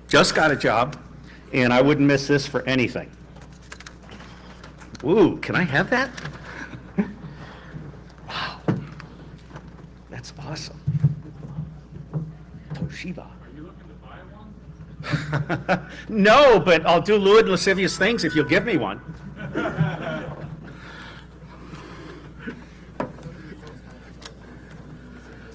Just got a job, and I wouldn't miss this for anything. Ooh, can I have that? Wow. That's awesome. Toshiba. Are you looking to buy one? No, but I'll do lewd and lascivious things if you'll give me one.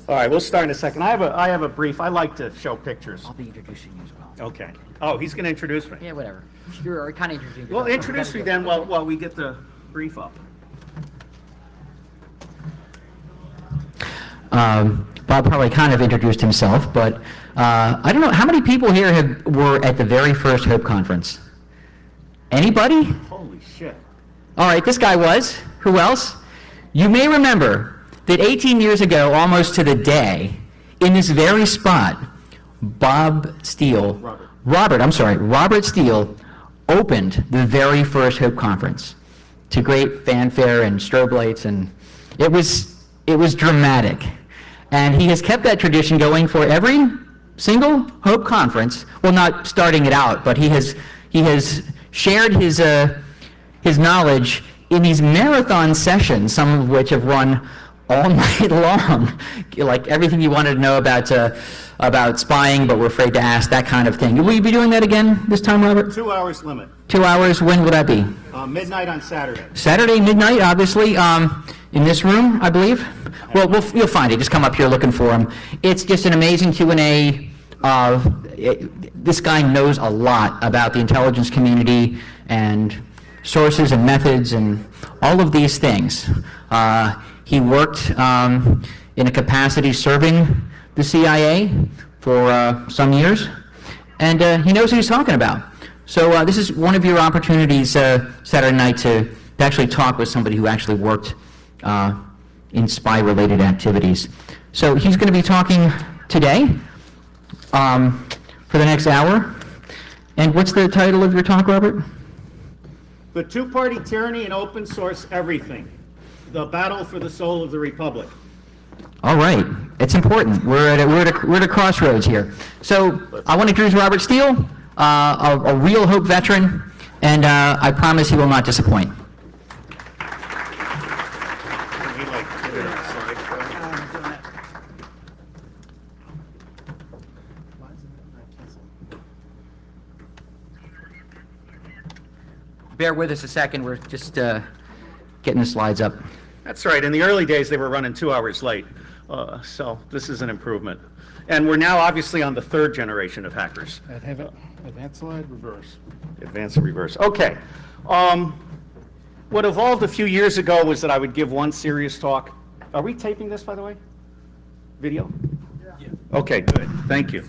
All right, we'll start in a second. I have a brief. I like to show pictures. I'll be introducing you as well. Okay. Oh, he's going to introduce me. Yeah, whatever. You're kind of introducing Well, yourself. introduce me then while we get the brief up. Bob probably kind of introduced himself, but I don't know, how many people here were at the very first Hope Conference? Anybody? Holy shit. All right, this guy was. Who else? You may remember that 18 years ago, almost to the day, in this very spot, Robert Steele opened the very first Hope Conference to great fanfare and strobe lights, and it was dramatic. And he has kept that tradition going for every single Hope Conference. Well, not starting it out, but he has shared his knowledge in these marathon sessions, some of which have run all night long, like everything you wanted to know about spying, but we're afraid to ask, that kind of thing. Will you be doing that again this time, Robert? 2 hours limit. 2 hours. When will that be? Midnight on Saturday. Saturday midnight, obviously, in this room, I believe. Well, you'll find it. Just come up here looking for him. It's just an amazing Q&A. This guy knows a lot about the intelligence community and sources and methods and all of these things. He worked in a capacity serving the CIA for some years, and he knows what he's talking about. So this is one of your opportunities Saturday night to actually talk with somebody who actually worked in spy-related activities. So he's going to be talking today for the next hour. And what's the title of your talk, Robert? The two-party tyranny and open source everything. The battle for the soul of the republic. All right, it's important. We're at a crossroads here. So I want to introduce Robert Steele, a real Hope veteran, and I promise he will not disappoint. Bear with us a second. We're just getting the slides up. That's right. In the early days, they were running 2 hours late. So this is an improvement. And we're now obviously on the third generation of hackers. Advance slide, reverse. Advance and reverse. Okay. What evolved a few years ago was that I would give one serious talk. Are we taping this, by the way? Video? Yeah. Okay, good. Thank you.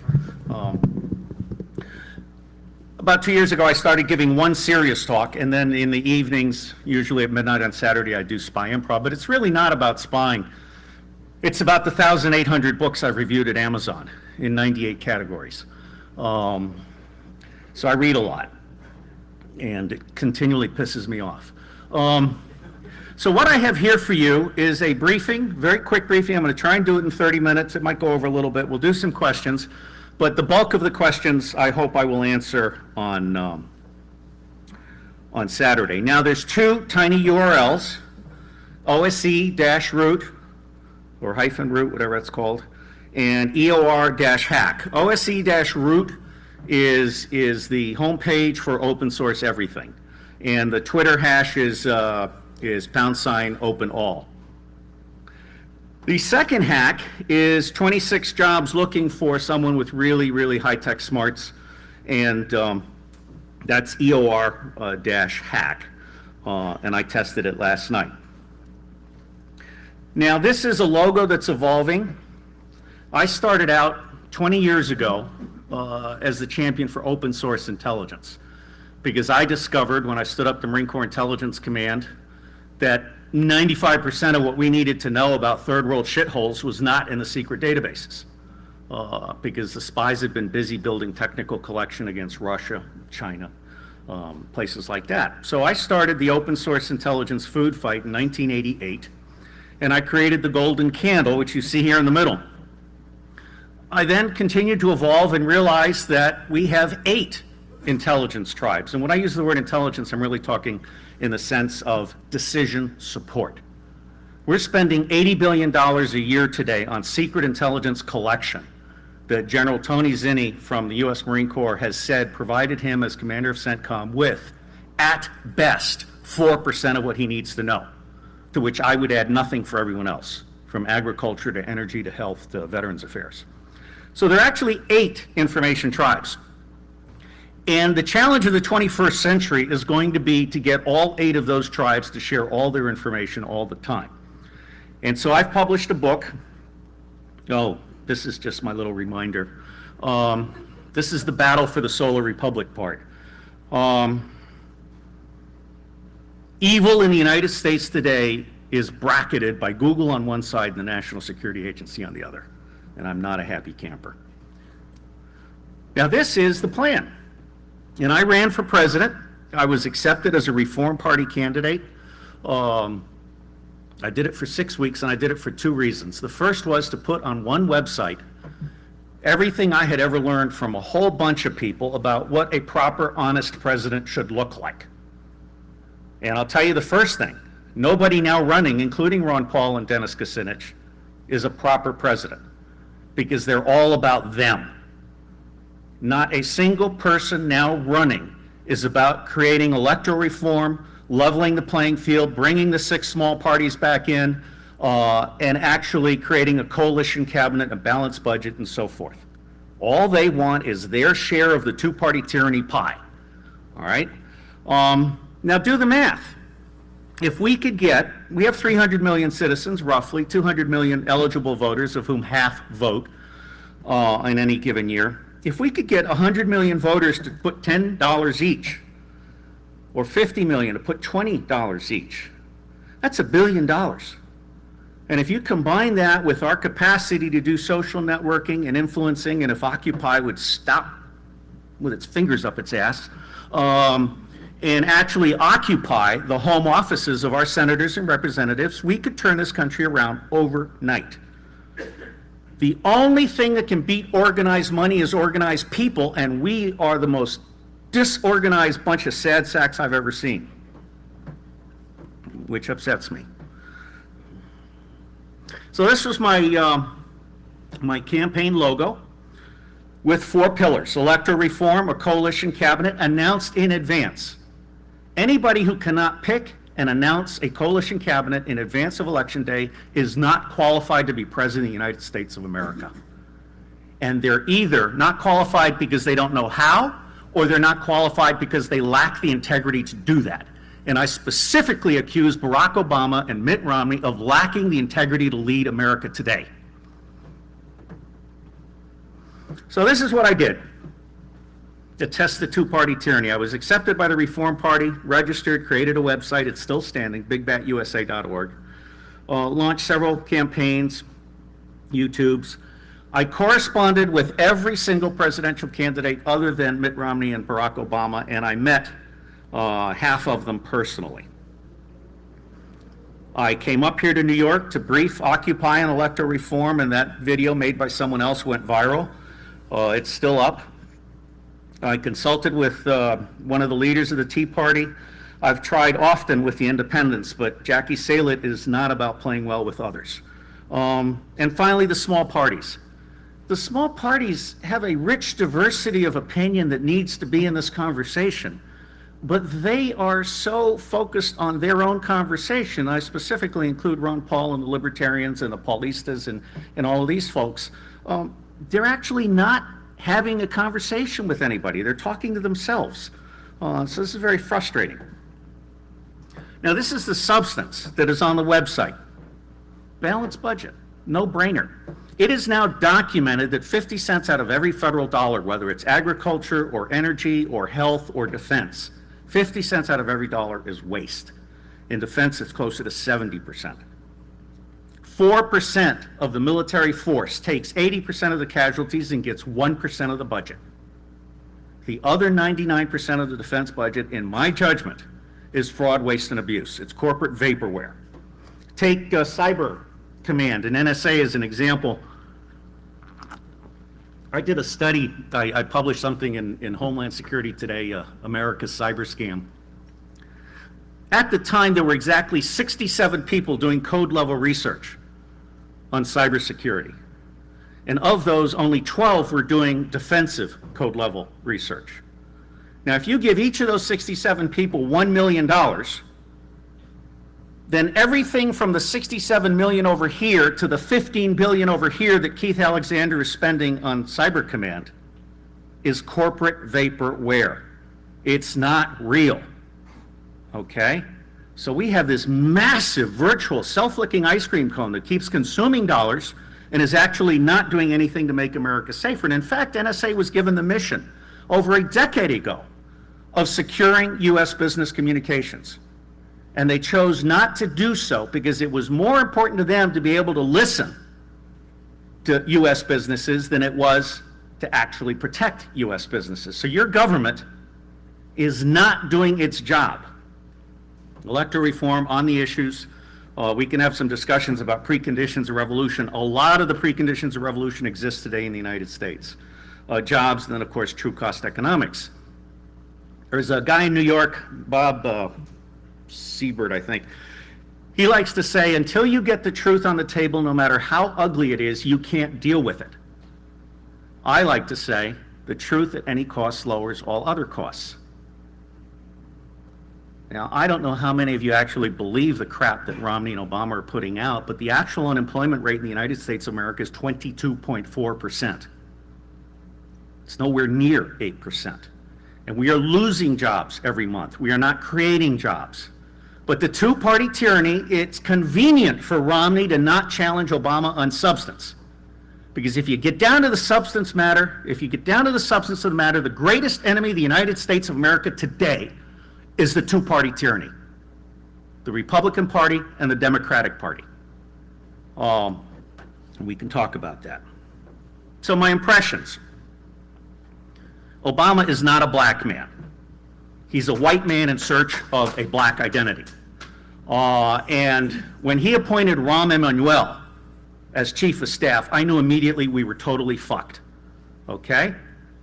About 2 years ago, I started giving one serious talk, and then in the evenings, usually at midnight on Saturday, I do spy improv. But it's really not about spying. It's about the 1,800 books I've reviewed at Amazon in 98 categories. So I read a lot, and it continually pisses me off. So what I have here for you is a briefing, very quick briefing. I'm going to try and do it in 30 minutes. It might go over a little bit. We'll do some questions. But the bulk of the questions, I hope I will answer on Saturday. Now, there's two tiny URLs, OSC-root, or -root, whatever it's called, and EOR-hack. OSC-root is the homepage for open source everything. And the Twitter hash is #openall. The second hack is 26 jobs looking for someone with really, really high-tech smarts, and that's EOR-hack, and I tested it last night. Now, this is a logo that's evolving. I started out 20 years ago as the champion for open source intelligence, because I discovered when I stood up the Marine Corps Intelligence Command that 95% of what we needed to know about third world shitholes was not in the secret databases, because the spies had been busy building technical collection against Russia, China, places like that. So I started the open source intelligence food fight in 1988, and I created the golden candle, which you see here in the middle. I then continued to evolve and realized that we have 8 intelligence tribes. And when I use the word intelligence, I'm really talking in the sense of decision support. We're spending $80 billion a year today on secret intelligence collection that General Tony Zinni from the U.S. Marine Corps has said provided him as commander of CENTCOM with, at best, 4% of what he needs to know, to which I would add nothing for everyone else, from agriculture to energy to health to veterans affairs. So there are actually 8 information tribes. And the challenge of the 21st century is going to be to get all 8 of those tribes to share all their information all the time. And so I've published a book. Oh, this is just my little reminder. This is the battle for the Solar Republic part. Evil in the United States today is bracketed by Google on one side and the National Security Agency on the other. And I'm not a happy camper. Now this is the plan. And I ran for president. I was accepted as a Reform Party candidate. I did it for 6 weeks, and I did it for 2 reasons. The first was to put on one website everything I had ever learned from a whole bunch of people about what a proper, honest president should look like. And I'll tell you the first thing, nobody now running, including Ron Paul and Dennis Kucinich, is a proper president, because they're all about them. Not a single person now running is about creating electoral reform, leveling the playing field, bringing the 6 small parties back in, and actually creating a coalition cabinet, a balanced budget, and so forth. All they want is their share of the 2-party tyranny pie. All right? Now do the math. If we could get, we have 300 million citizens, roughly, 200 million eligible voters, of whom half vote in any given year. If we could get 100 million voters to put $10 each, or 50 million to put $20 each, that's $1 billion. And if you combine that with our capacity to do social networking and influencing, and if Occupy would stop with its fingers up its ass, and actually occupy the home offices of our senators and representatives, we could turn this country around overnight. The only thing that can beat organized money is organized people, and we are the most disorganized bunch of sad sacks I've ever seen, which upsets me. So this was my, my campaign logo with 4 pillars: electoral reform, a coalition cabinet announced in advance. Anybody who cannot pick and announce a coalition cabinet in advance of Election Day is not qualified to be President of the United States of America. And they're either not qualified because they don't know how, or they're not qualified because they lack the integrity to do that. And I specifically accuse Barack Obama and Mitt Romney of lacking the integrity to lead America today. So this is what I did to test the 2-party tyranny. I was accepted by the Reform Party, registered, created a website, it's still standing, bigbatusa.org, launched several campaigns, YouTubes. I corresponded with every single presidential candidate other than Mitt Romney and Barack Obama, and I met half of them personally. I came up here to New York to brief Occupy on electoral reform, and that video made by someone else went viral. It's still up. I consulted with one of the leaders of the Tea Party. I've tried often with the independents, but Jackie Salit is not about playing well with others. And finally, the small parties. The small parties have a rich diversity of opinion that needs to be in this conversation, but they are so focused on their own conversation. I specifically include Ron Paul and the Libertarians and the Paulistas and all of these folks. They're actually not having a conversation with anybody. They're talking to themselves. So this is very frustrating. Now, this is the substance that is on the website. Balanced budget, no brainer. It is now documented that 50 cents out of every federal dollar, whether it's agriculture or energy or health or defense, 50 cents out of every dollar is waste. In defense, it's closer to 70%. 4% of the military force takes 80% of the casualties and gets 1% of the budget. The other 99% of the defense budget, in my judgment, is fraud, waste, and abuse. It's corporate vaporware. Take Cyber Command and NSA as an example. I did a study, I published something in Homeland Security Today, America's Cyber Scam. At the time, there were exactly 67 people doing code level research on cybersecurity. And of those, only 12 were doing defensive code level research. Now, if you give each of those 67 people $1 million, then everything from the 67 million over here to the 15 billion over here that Keith Alexander is spending on Cyber Command is corporate vaporware. It's not real, okay? So we have this massive virtual self-licking ice cream cone that keeps consuming dollars and is actually not doing anything to make America safer. And in fact, NSA was given the mission over a decade ago of securing US business communications. And they chose not to do so because it was more important to them to be able to listen to US businesses than it was to actually protect US businesses. So your government is not doing its job. Electoral reform on the issues. We can have some discussions about preconditions of revolution. A lot of the preconditions of revolution exist today in the United States. Jobs, and then of course true cost economics. There's a guy in New York, Bob Siebert, I think. He likes to say, until you get the truth on the table, no matter how ugly it is, you can't deal with it. I like to say, the truth at any cost lowers all other costs. Now, I don't know how many of you actually believe the crap that Romney and Obama are putting out, but the actual unemployment rate in the United States of America is 22.4%. It's nowhere near 8%. And we are losing jobs every month. We are not creating jobs. But the two-party tyranny, it's convenient for Romney to not challenge Obama on substance. Because if you get down to the substance matter, the greatest enemy of the United States of America today is the two-party tyranny. The Republican Party and the Democratic Party. We can talk about that. So my impressions. Obama is not a black man. He's a white man in search of a black identity. And when he appointed Rahm Emanuel as chief of staff, I knew immediately we were totally fucked, okay?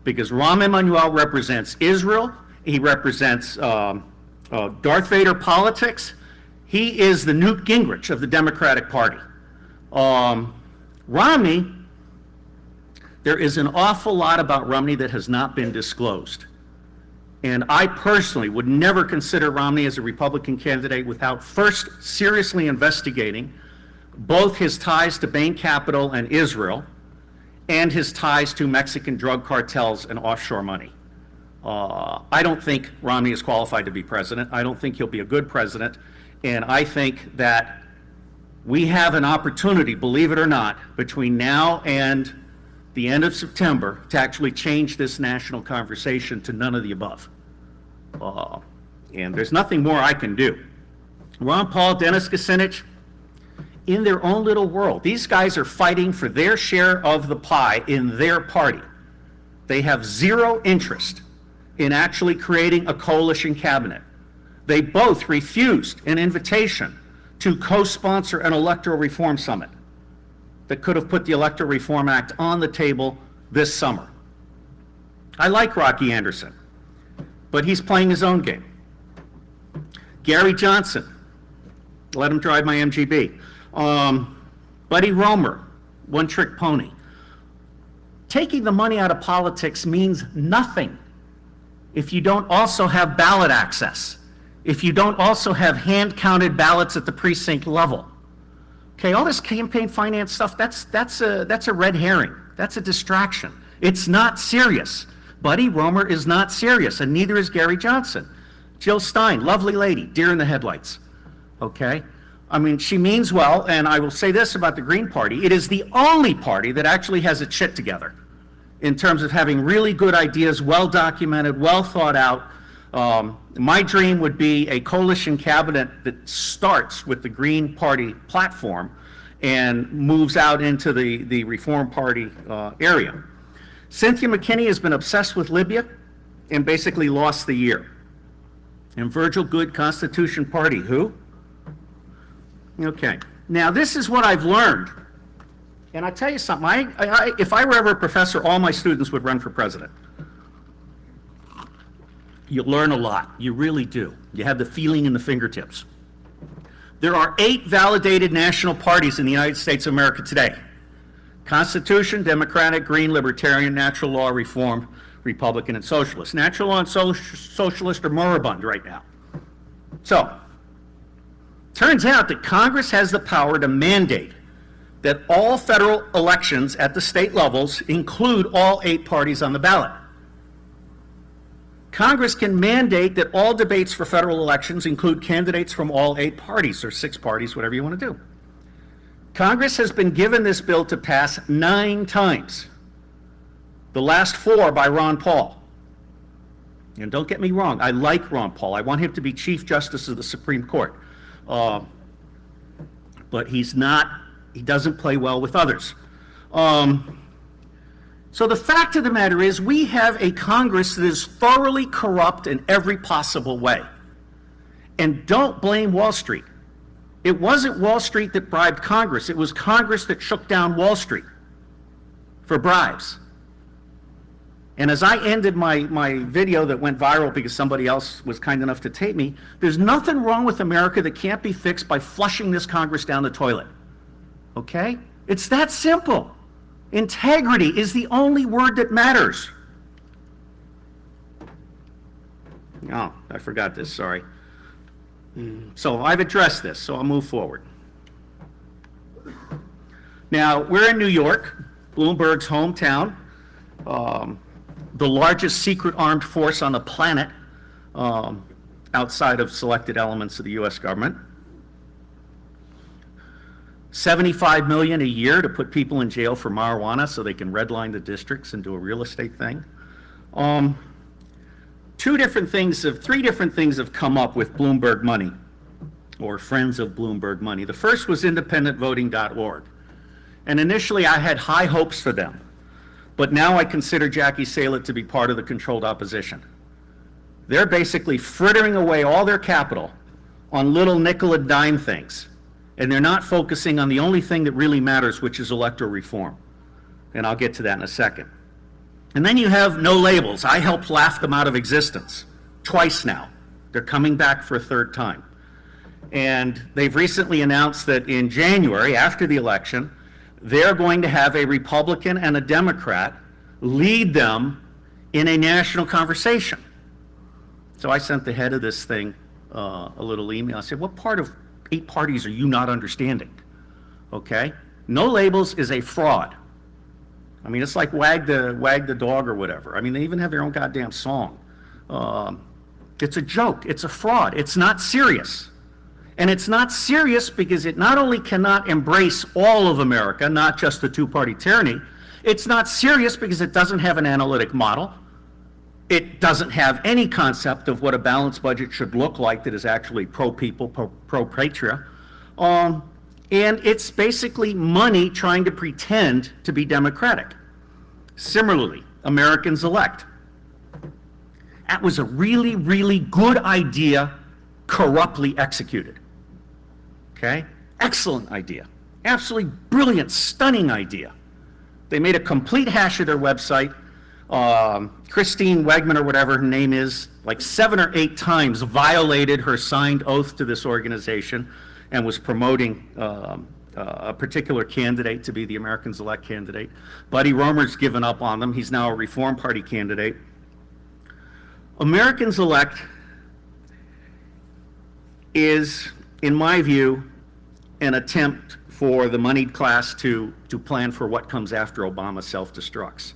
Because Rahm Emanuel represents Israel, he represents Darth Vader politics, he is the Newt Gingrich of the Democratic Party. Romney, there is an awful lot about Romney that has not been disclosed. And I personally would never consider Romney as a Republican candidate without first seriously investigating both his ties to Bain Capital and Israel and his ties to Mexican drug cartels and offshore money. I don't think Romney is qualified to be president. I don't think he'll be a good president. And I think that we have an opportunity, believe it or not, between now and the end of September to actually change this national conversation to none of the above. And there's nothing more I can do. Ron Paul, Dennis Kucinich, in their own little world, these guys are fighting for their share of the pie in their party. They have zero interest in actually creating a coalition cabinet. They both refused an invitation to co-sponsor an electoral reform summit that could have put the Electoral Reform Act on the table this summer. I like Rocky Anderson, but he's playing his own game. Gary Johnson, let him drive my MGB. Buddy Roemer, one-trick pony. Taking the money out of politics means nothing if you don't also have ballot access, if you don't also have hand-counted ballots at the precinct level. Okay, all this campaign finance stuff, that's a red herring. That's a distraction. It's not serious. Buddy Roemer is not serious, and neither is Gary Johnson. Jill Stein, lovely lady, deer in the headlights. Okay? I mean, she means well, and I will say this about the Green Party. It is the only party that actually has its shit together in terms of having really good ideas, well documented, well thought out. My dream would be a coalition cabinet that starts with the Green Party platform and moves out into the Reform Party area. Cynthia McKinney has been obsessed with Libya and basically lost the year. And Virgil Good, Constitution Party, who? Okay. Now, this is what I've learned And I tell you something, if I were ever a professor, all my students would run for president. You learn a lot, you really do. You have the feeling in the fingertips. There are 8 validated national parties in the United States of America today. Constitution, Democratic, Green, Libertarian, Natural Law, Reform, Republican, and Socialist. Natural Law and Socialist are moribund right now. So, turns out that Congress has the power to mandate that all federal elections at the state levels include all 8 parties on the ballot. Congress can mandate that all debates for federal elections include candidates from all 8 parties, or 6 parties, whatever you want to do. Congress has been given this bill to pass 9 times, the last 4 by Ron Paul. And don't get me wrong, I like Ron Paul. I want him to be Chief Justice of the Supreme Court. But he doesn't play well with others. So the fact of the matter is, we have a Congress that is thoroughly corrupt in every possible way. And don't blame Wall Street. It wasn't Wall Street that bribed Congress. It was Congress that shook down Wall Street for bribes. And as I ended my video that went viral because somebody else was kind enough to tape me, there's nothing wrong with America that can't be fixed by flushing this Congress down the toilet. Okay? It's that simple. Integrity is the only word that matters. Oh, I forgot this, sorry. So I've addressed this, so I'll move forward. Now, we're in New York, Bloomberg's hometown, the largest secret armed force on the planet, outside of selected elements of the U.S. government. $75 million a year to put people in jail for marijuana so they can redline the districts and do a real estate thing. 3 different things have come up with Bloomberg money, or friends of Bloomberg money. The first was independentvoting.org. And initially I had high hopes for them, but now I consider Jackie Salet to be part of the controlled opposition. They're basically frittering away all their capital on little nickel and dime things. And they're not focusing on the only thing that really matters, which is electoral reform. And I'll get to that in a second. And then you have No Labels. I helped laugh them out of existence twice now. They're coming back for a 3rd time. And they've recently announced that in January, after the election, they're going to have a Republican and a Democrat lead them in a national conversation. So I sent the head of this thing a little email. I said, what part of 8 parties are you not understanding? Okay? No Labels is a fraud. I mean, it's like wag the dog or whatever. I mean, they even have their own goddamn song. It's a joke. It's a fraud. It's not serious. And it's not serious because it not only cannot embrace all of America, not just the 2-party tyranny, it's not serious because it doesn't have an analytic model. It doesn't have any concept of what a balanced budget should look like that is actually pro-people, pro-patria. And it's basically money trying to pretend to be democratic. Similarly, Americans Elect. That was a really, really good idea, corruptly executed. Okay? Excellent idea. Absolutely brilliant, stunning idea. They made a complete hash of their website. Christine Wegman, or whatever her name is, like 7 or 8 times violated her signed oath to this organization and was promoting a particular candidate to be the Americans Elect candidate. Buddy Roemer's given up on them. He's now a Reform Party candidate. Americans Elect is, in my view, an attempt for the moneyed class to plan for what comes after Obama self-destructs.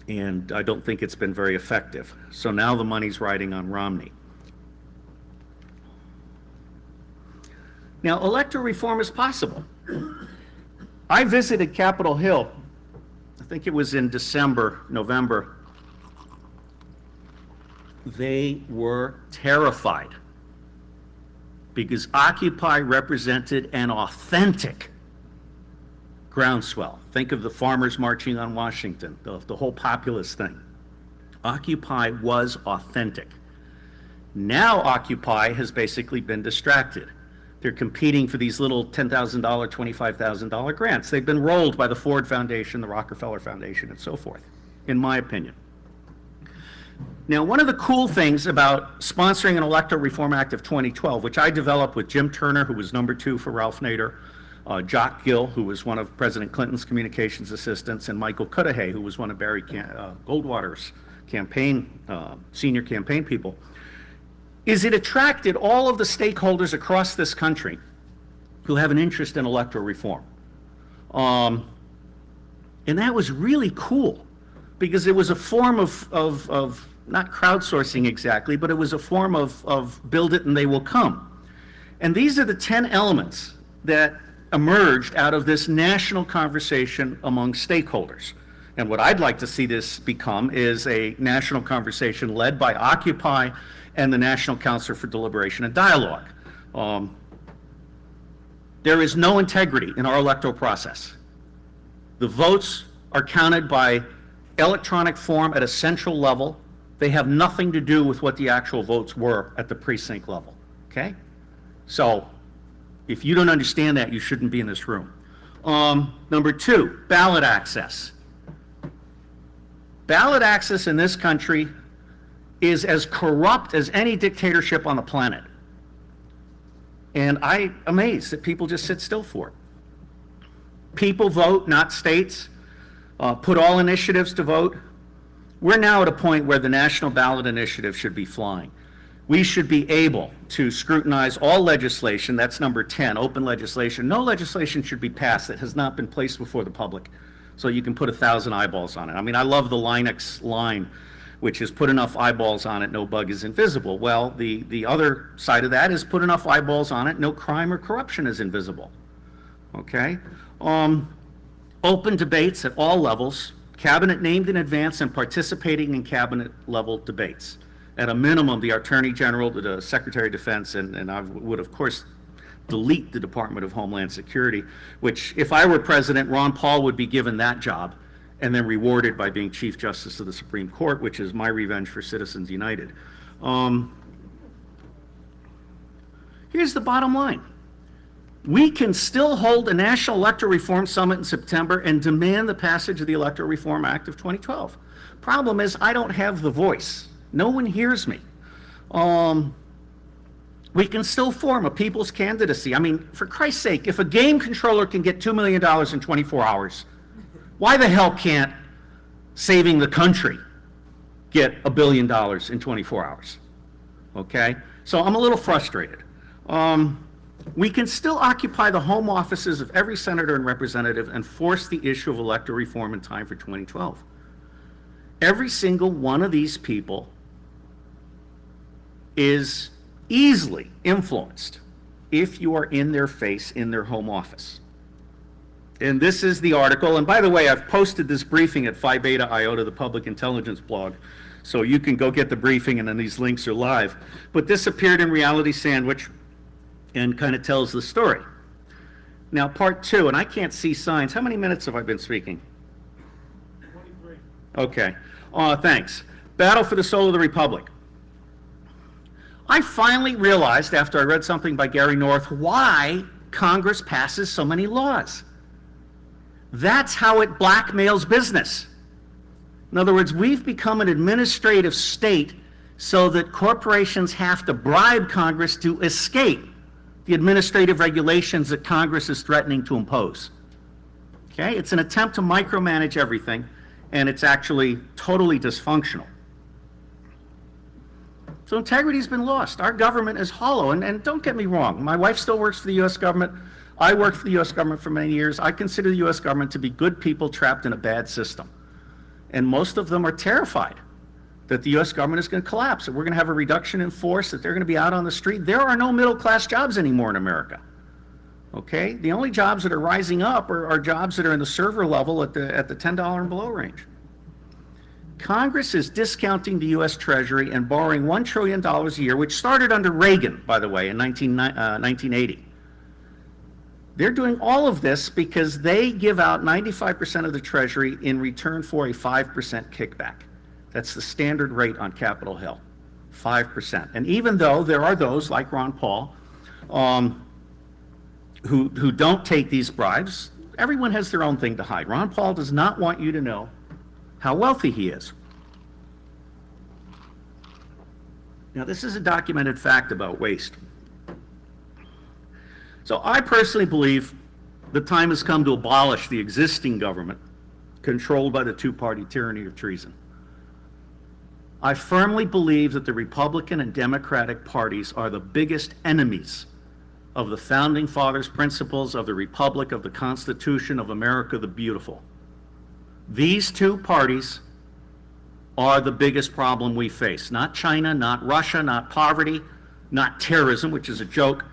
And I don't think it's been very effective. So now the money's riding on Romney. Now, electoral reform is possible. I visited Capitol Hill, I think it was in November. They were terrified because Occupy represented an authentic groundswell. Think of the farmers marching on Washington, the whole populist thing. Occupy was authentic. Now Occupy has basically been distracted They're competing for these little $10,000, $25,000 grants. They've been rolled by the Ford Foundation, the Rockefeller Foundation, and so forth, in my opinion. Now, one of the cool things about sponsoring an Electoral Reform Act of 2012, which I developed with Jim Turner, who was #2 for Ralph Nader, Jock Gill, who was one of President Clinton's communications assistants, and Michael Cudahy, who was one of Barry Goldwater's senior campaign people, is it attracted all of the stakeholders across this country who have an interest in electoral reform. And that was really cool, because it was a form of not crowdsourcing exactly, but it was a form of build it and they will come. And these are the 10 elements that emerged out of this national conversation among stakeholders. And what I'd like to see this become is a national conversation led by Occupy and the National Council for Deliberation and Dialogue. There is no integrity in our electoral process. The votes are counted by electronic form at a central level. They have nothing to do with what the actual votes were at the precinct level, okay? So if you don't understand that, you shouldn't be in this room. Number 2, ballot access. Ballot access in this country is as corrupt as any dictatorship on the planet. And I'm amazed that people just sit still for it. People vote, not states. Put all initiatives to vote. We're now at a point where the National Ballot Initiative should be flying. We should be able to scrutinize all legislation. That's number 10, open legislation. No legislation should be passed that has not been placed before the public, so you can put 1,000 eyeballs on it. I mean, I love the Linux line, which is put enough eyeballs on it, no bug is invisible. Well, the other side of that is put enough eyeballs on it, no crime or corruption is invisible, okay? Open debates at all levels, cabinet named in advance and participating in cabinet level debates. At a minimum, the Attorney General, the Secretary of Defense, and I would of course delete the Department of Homeland Security, which if I were president, Ron Paul would be given that job and then rewarded by being Chief Justice of the Supreme Court, which is my revenge for Citizens United. Here's the bottom line. We can still hold a National Electoral Reform Summit in September and demand the passage of the Electoral Reform Act of 2012. Problem is, I don't have the voice. No one hears me. We can still form a people's candidacy. I mean, for Christ's sake, if a game controller can get $2 million in 24 hours, why the hell can't saving the country get $1 billion in 24 hours? Okay? So I'm a little frustrated. We can still occupy the home offices of every senator and representative and force the issue of electoral reform in time for 2012. Every single one of these people is easily influenced if you are in their face in their home office. And this is the article. And by the way, I've posted this briefing at Phi Beta Iota, the public intelligence blog, so you can go get the briefing, and then these links are live. But this appeared in Reality Sandwich and kind of tells the story. Now, part 2, and I can't see signs. How many minutes have I been speaking? 23. Okay. Thanks. Battle for the Soul of the Republic. I finally realized, after I read something by Gary North, why Congress passes so many laws. That's how it blackmails business. In other words, we've become an administrative state so that corporations have to bribe Congress to escape the administrative regulations that Congress is threatening to impose. Okay? It's an attempt to micromanage everything, and it's actually totally dysfunctional. So integrity's been lost. Our government is hollow, and don't get me wrong, my wife still works for the U.S. government. I worked for the U.S. government for many years. I consider the U.S. government to be good people trapped in a bad system. And most of them are terrified that the U.S. government is going to collapse, that we're going to have a reduction in force, that they're going to be out on the street. There are no middle-class jobs anymore in America. Okay? The only jobs that are rising up are jobs that are in the server level at the $10 and below range. Congress is discounting the U.S. Treasury and borrowing $1 trillion a year, which started under Reagan, by the way, in 1980. They're doing all of this because they give out 95% of the Treasury in return for a 5% kickback. That's the standard rate on Capitol Hill, 5%. And even though there are those, like Ron Paul, who don't take these bribes, everyone has their own thing to hide. Ron Paul does not want you to know how wealthy he is. Now, this is a documented fact about waste. So I personally believe the time has come to abolish the existing government controlled by the two-party tyranny of treason. I firmly believe that the Republican and Democratic parties are the biggest enemies of the Founding Fathers' principles of the Republic, of the Constitution of America the Beautiful. These two parties are the biggest problem we face. Not China, not Russia, not poverty, not terrorism, which is a joke,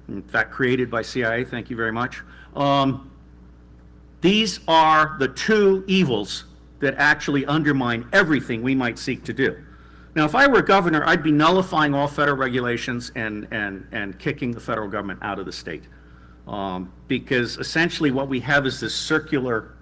in fact created by CIA, thank you very much. These are the two evils that actually undermine everything we might seek to do. Now, if I were governor, I'd be nullifying all federal regulations and kicking the federal government out of the state. Because essentially what we have is this circular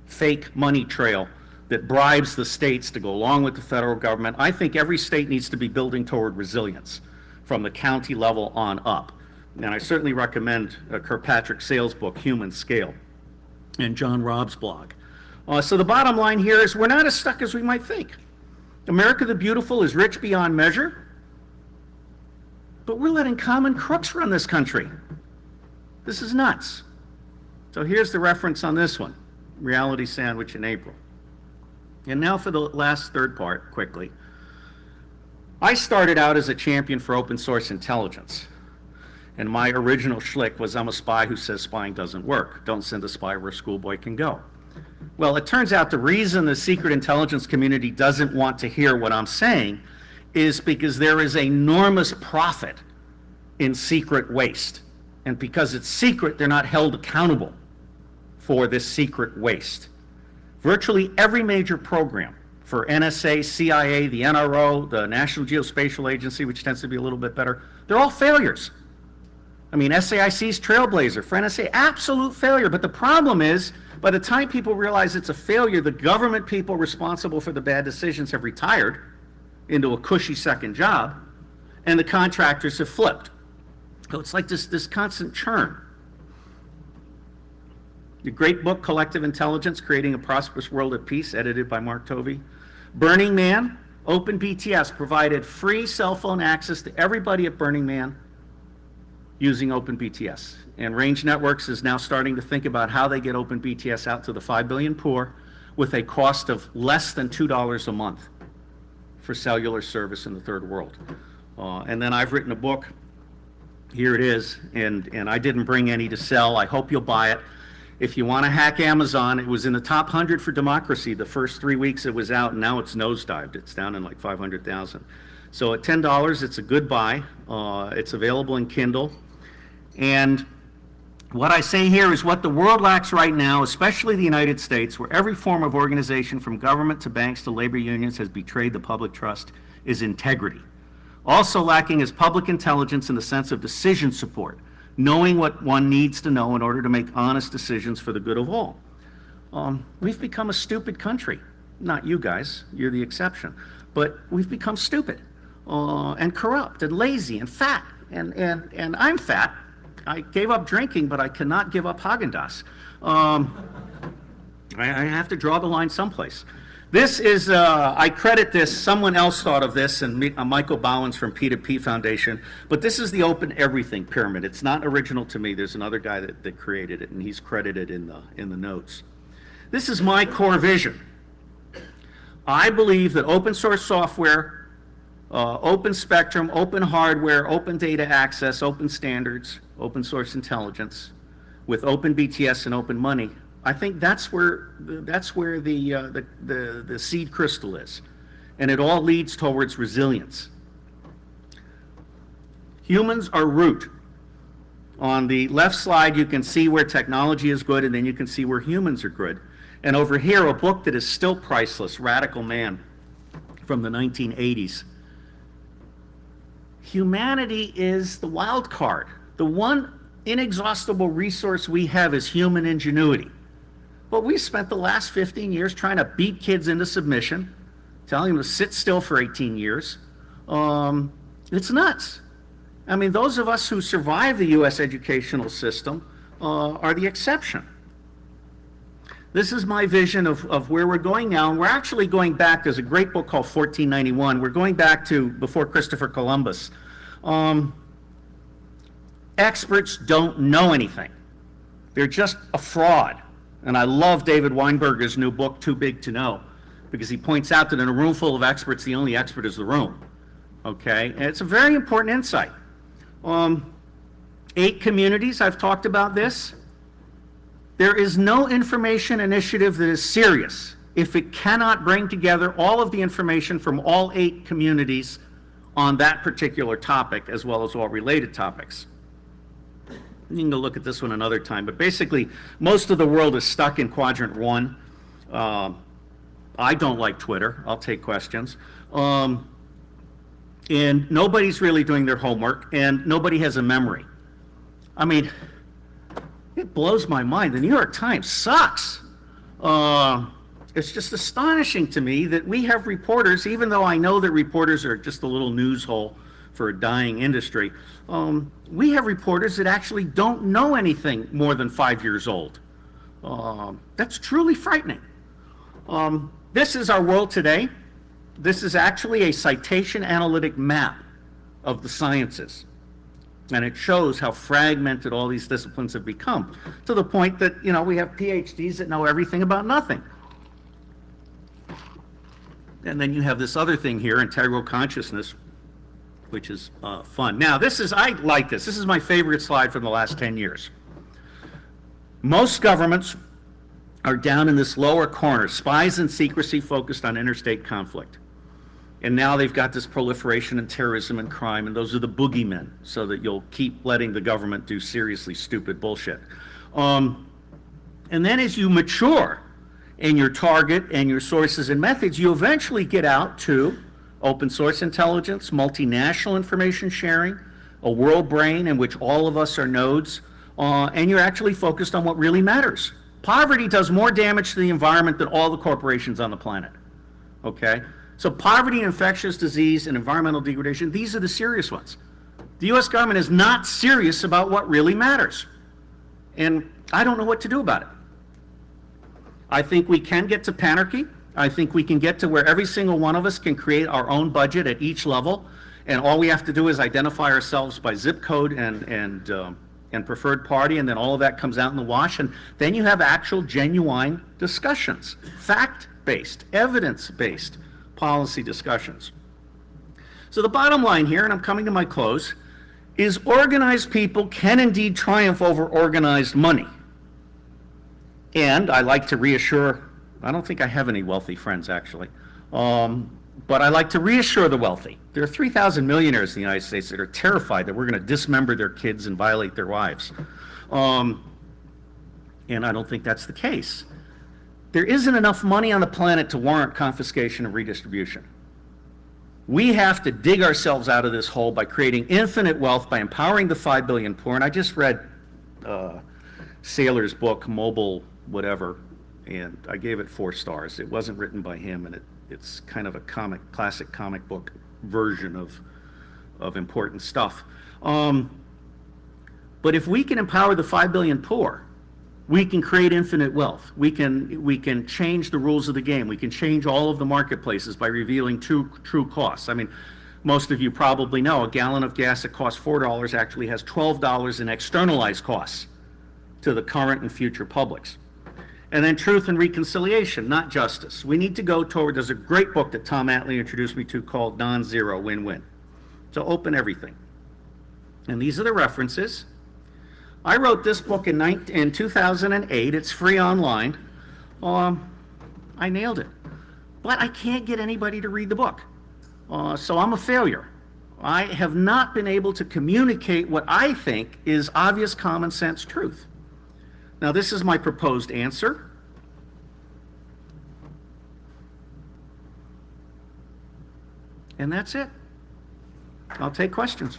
fake money trail that bribes the states to go along with the federal government. I think every state needs to be building toward resilience from the county level on up. And I certainly recommend Kirkpatrick Sale's book, Human Scale, and John Robb's blog. So the bottom line here is we're not as stuck as we might think. America the Beautiful is rich beyond measure, but we're letting common crooks run this country. This is nuts. So here's the reference on this one, Reality Sandwich in April. And now for the last third part, quickly. I started out as a champion for open source intelligence. And my original shtick was, I'm a spy who says spying doesn't work. Don't send a spy where a schoolboy can go. Well, it turns out the reason the secret intelligence community doesn't want to hear what I'm saying is because there is enormous profit in secret waste. And because it's secret, they're not held accountable for this secret waste. Virtually every major program for NSA, CIA, the NRO, the National Geospatial Agency, which tends to be a little bit better, they're all failures. I mean, SAIC's Trailblazer for NSA, absolute failure. But the problem is, by the time people realize it's a failure, the government people responsible for the bad decisions have retired into a cushy second job, and the contractors have flipped. So it's like this constant churn. The great book, Collective Intelligence, Creating a Prosperous World at Peace, edited by Mark Tovey. Burning Man, OpenBTS provided free cell phone access to everybody at Burning Man using OpenBTS. And Range Networks is now starting to think about how they get OpenBTS out to the 5 billion poor with a cost of less than $2 a month for cellular service in the third world. And then I've written a book, here it is, and I didn't bring any to sell. I hope you'll buy it. If you want to hack Amazon, it was in the top 100 for democracy the first 3 weeks it was out, and now it's nosedived. It's down in like 500,000. So at $10, it's a good buy. It's available in Kindle. And what I say here is what the world lacks right now, especially the United States, where every form of organization from government to banks to labor unions has betrayed the public trust, is integrity. Also lacking is public intelligence in the sense of decision support, knowing what one needs to know in order to make honest decisions for the good of all. We've become a stupid country. Not you guys, you're the exception. But we've become stupid and corrupt and lazy and fat. And I'm fat. I gave up drinking, but I cannot give up Haagen-Dazs. I have to draw the line someplace. This is, I credit this, someone else thought of this, and Michael Bowens from P2P Foundation, but this is the Open Everything Pyramid. It's not original to me. There's another guy that created it, and he's credited in the notes. This is my core vision. I believe that open source software, open spectrum, open hardware, open data access, open standards, open source intelligence, with open BTS and open money, I think that's where the seed crystal is, and it all leads towards resilience. Humans are root. On the left slide, you can see where technology is good, and then you can see where humans are good. And over here, a book that is still priceless, Radical Man, from the 1980s. Humanity is the wild card. The one inexhaustible resource we have is human ingenuity. But we spent the last 15 years trying to beat kids into submission, telling them to sit still for 18 years. It's nuts. I mean, those of us who survive the U.S. educational system are the exception. This is my vision of where we're going now, and we're actually going back. There's a great book called 1491. We're going back to before Christopher Columbus. Experts don't know anything. They're just a fraud. And I love David Weinberger's new book, Too Big to Know, because he points out that in a room full of experts, the only expert is the room. Okay? And it's a very important insight. 8 communities, I've talked about this. There is no information initiative that is serious if it cannot bring together all of the information from all 8 communities on that particular topic, as well as all related topics. You can go look at this one another time, but basically, most of the world is stuck in quadrant 1. I don't like Twitter. I'll take questions. And nobody's really doing their homework, and nobody has a memory. I mean, it blows my mind. The New York Times sucks. It's just astonishing to me that we have reporters, even though I know that reporters are just a little news hole for a dying industry, we have reporters that actually don't know anything more than 5 years old. That's truly frightening. This is our world today. This is actually a citation analytic map of the sciences. And it shows how fragmented all these disciplines have become, to the point that, you know, we have PhDs that know everything about nothing. And then you have this other thing here, integral consciousness, which is fun. Now, I like this. This is my favorite slide from the last 10 years. Most governments are down in this lower corner, spies and secrecy focused on interstate conflict. And now they've got this proliferation and terrorism and crime, and those are the boogeymen, so that you'll keep letting the government do seriously stupid bullshit. And then as you mature in your target and your sources and methods, you eventually get out to open source intelligence, multinational information sharing, a world brain in which all of us are nodes, and you're actually focused on what really matters. Poverty does more damage to the environment than all the corporations on the planet, okay? So poverty, infectious disease, and environmental degradation, these are the serious ones. The U.S. government is not serious about what really matters. And I don't know what to do about it. I think we can get to panarchy. I think we can get to where every single one of us can create our own budget at each level, and all we have to do is identify ourselves by zip code and preferred party, and then all of that comes out in the wash, and then you have actual genuine discussions, fact-based, evidence-based policy discussions. So the bottom line here, and I'm coming to my close, is organized people can indeed triumph over organized money. And I like to reassure, I don't think I have any wealthy friends actually, but I like to reassure the wealthy. There are 3,000 millionaires in the United States that are terrified that we're going to dismember their kids and violate their wives. And I don't think that's the case. There isn't enough money on the planet to warrant confiscation and redistribution. We have to dig ourselves out of this hole by creating infinite wealth, by empowering the 5 billion poor. And I just read Saylor's book, Mobile whatever, and I gave it 4 stars. It wasn't written by him, and it's kind of a classic comic book version of important stuff. But if we can empower the 5 billion poor, we can create infinite wealth. We can change the rules of the game. We can change all of the marketplaces by revealing true costs. I mean, most of you probably know a gallon of gas that costs $4 actually has $12 in externalized costs to the current and future publics. And then truth and reconciliation, not justice. We need to go toward, there's a great book that Tom Atlee introduced me to called Non-Zero Win-Win. So open everything. And these are the references. I wrote this book in 2008. It's free online. I nailed it. But I can't get anybody to read the book. So I'm a failure. I have not been able to communicate what I think is obvious common sense truth. Now, this is my proposed answer. And that's it. I'll take questions.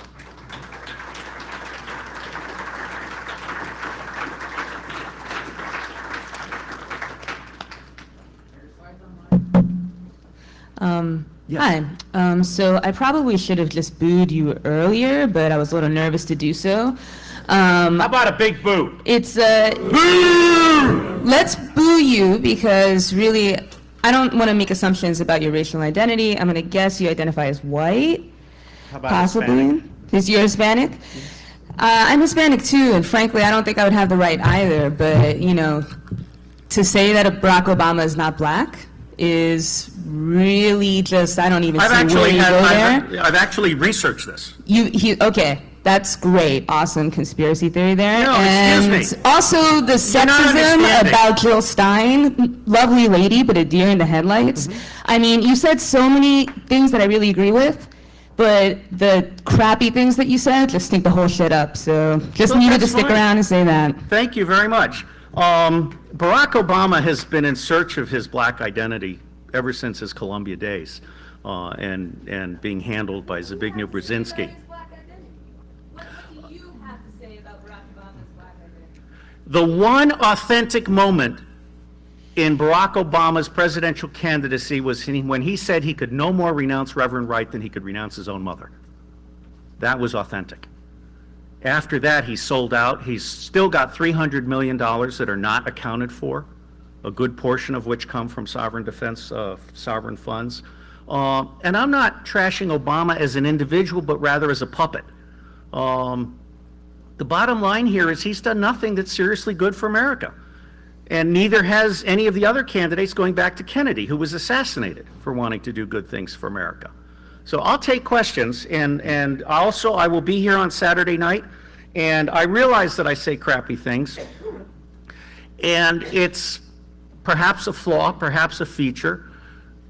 Yes. Hi. So I probably should have just booed you earlier, but I was a little nervous to do so. How about a big boo? It's let's boo you because really, I don't want to make assumptions about your racial identity. I'm going to guess you identify as white, How about possibly. Hispanic? Is you're Hispanic? I'm Hispanic too, and frankly, I don't think I would have the right either. But you know, to say that a Barack Obama is not black is really just, I don't even see where you go there. I've actually researched this. Okay, that's great, awesome conspiracy theory there. No, and excuse me. also the not sexism understanding. about Jill Stein, lovely lady, but a deer in the headlights. Mm-hmm. I mean, you said so many things that I really agree with, but the crappy things that you said just stink the whole shit up. So just Well, needed to that's stick fine. around and say that. Thank you very much. Barack Obama has been in search of his black identity ever since his Columbia days, and being handled by Zbigniew Brzezinski. The one authentic moment in Barack Obama's presidential candidacy was when he said he could no more renounce Reverend Wright than he could renounce his own mother. That was authentic. After that, he sold out. He's still got $300 million that are not accounted for, a good portion of which come from sovereign defense, sovereign funds. And I'm not trashing Obama as an individual, but rather as a puppet. The bottom line here is he's done nothing that's seriously good for America. And neither has any of the other candidates, going back to Kennedy, who was assassinated for wanting to do good things for America. So I'll take questions, and also I will be here on Saturday night, and I realize that I say crappy things, and it's perhaps a flaw, perhaps a feature,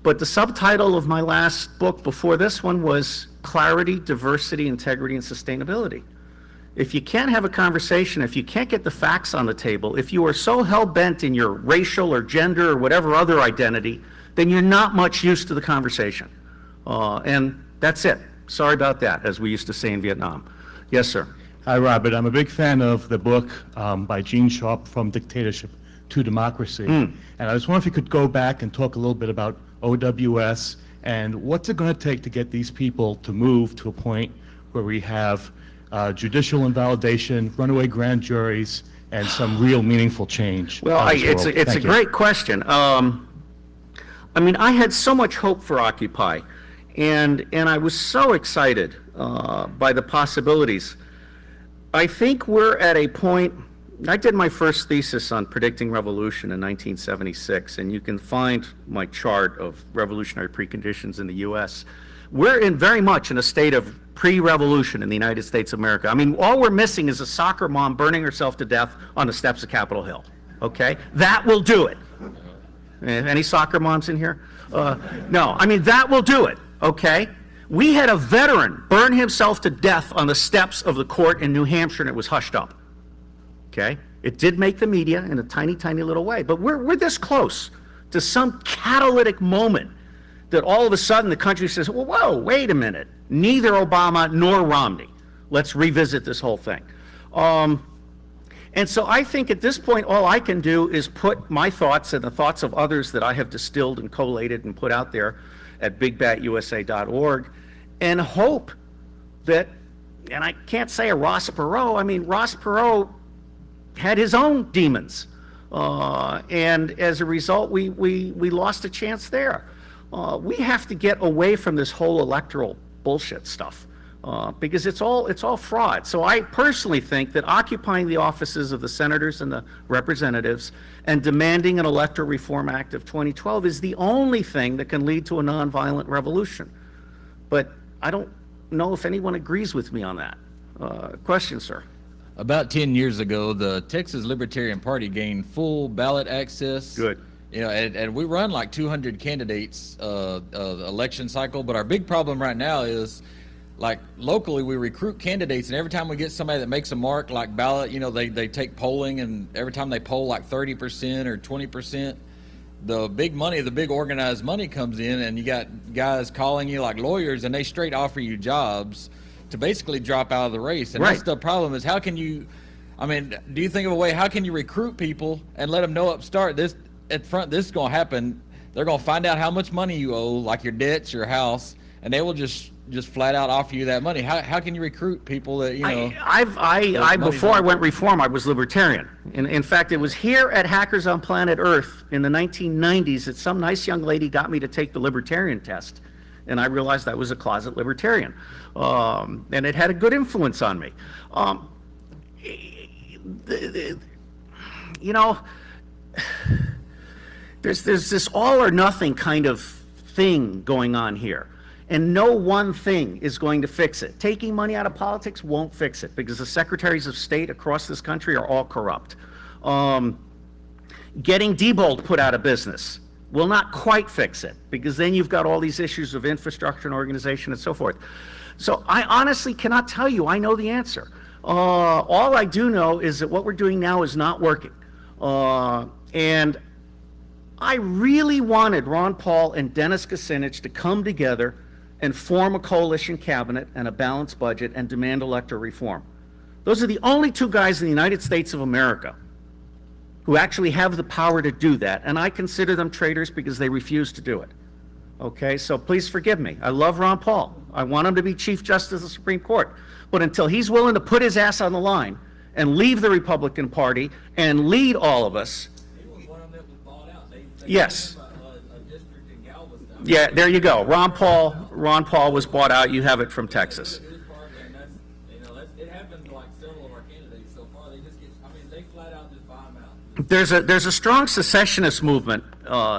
but the subtitle of my last book before this one was Clarity, Diversity, Integrity, and Sustainability. If you can't have a conversation, if you can't get the facts on the table, if you are so hell-bent in your racial or gender or whatever other identity, then you're not much use to the conversation. And that's it. Sorry about that, as we used to say in Vietnam. Yes, sir. Hi, Robert. I'm a big fan of the book by Gene Sharp, From Dictatorship to Democracy. And I was wondering if you could go back and talk a little bit about OWS and what's it going to take to get these people to move to a point where we have judicial invalidation, runaway grand juries, and some real meaningful change. Well, it's a great question. I mean, I had so much hope for Occupy, and I was so excited by the possibilities. I think we're at a point. I did my first thesis on predicting revolution in 1976, and you can find my chart of revolutionary preconditions in the U.S. We're very much in a state of pre-revolution in the United States of America. I mean, all we're missing is a soccer mom burning herself to death on the steps of Capitol Hill, okay? That will do it. Any soccer moms in here? No, I mean, that will do it, okay? We had a veteran burn himself to death on the steps of the court in New Hampshire, and it was hushed up, okay? It did make the media in a tiny, tiny little way, but we're this close to some catalytic moment that all of a sudden the country says, well, whoa, wait a minute, neither Obama nor Romney. Let's revisit this whole thing. And so I think at this point, all I can do is put my thoughts and the thoughts of others that I have distilled and collated and put out there at bigbatusa.org and hope that, and I can't say a Ross Perot, I mean, Ross Perot had his own demons. And as a result, we lost a chance there. We have to get away from this whole electoral bullshit stuff. Because it's all fraud. So I personally think that occupying the offices of the senators and the representatives and demanding an Electoral Reform Act of 2012 is the only thing that can lead to a nonviolent revolution. But I don't know if anyone agrees with me on that. Question, sir. About 10 years ago, the Texas Libertarian Party gained full ballot access. Good. You know, and we run like 200 candidates election cycle, but our big problem right now is, like, locally we recruit candidates, and every time we get somebody that makes a mark like ballot, you know, they take polling, and every time they poll like 30% or 20%, the big money, the big organized money comes in, and you got guys calling you like lawyers, and they straight offer you jobs to basically drop out of the race. And that's the problem, is how can you, I mean, do you think of a way, how can you recruit people and let them know upstart, this at front, this is going to happen? they're going to find out how much money you owe, like your debts, your house, and they will just flat out offer you that money. How can you recruit people that, you know? Before I went reform, I was libertarian. In fact, it was here at Hackers on Planet Earth in the 1990s that some nice young lady got me to take the libertarian test. And I realized I was a closet libertarian. And it had a good influence on me. You know, there's this all or nothing kind of thing going on here. And no one thing is going to fix it. Taking money out of politics won't fix it because the secretaries of state across this country are all corrupt. Getting Diebold put out of business will not quite fix it because then you've got all these issues of infrastructure and organization and so forth. So I honestly cannot tell you I know the answer. All I do know is that what we're doing now is not working. And I really wanted Ron Paul and Dennis Kucinich to come together and form a coalition cabinet and a balanced budget and demand electoral reform. Those are the only two guys in the United States of America who actually have the power to do that, and I consider them traitors because they refuse to do it. Okay, so please forgive me. I love Ron Paul. I want him to be Chief Justice of the Supreme Court. But until he's willing to put his ass on the line and leave the Republican Party and lead all of us. He was one of them that was bought out. They Yes. a district in Galveston. Yeah, there you go. Ron Paul was bought out. You have it from Texas. His party, and that's, you know, it happened to like several of our candidates so far. They just get, I mean, they flat out just buy them out. There's a strong secessionist movement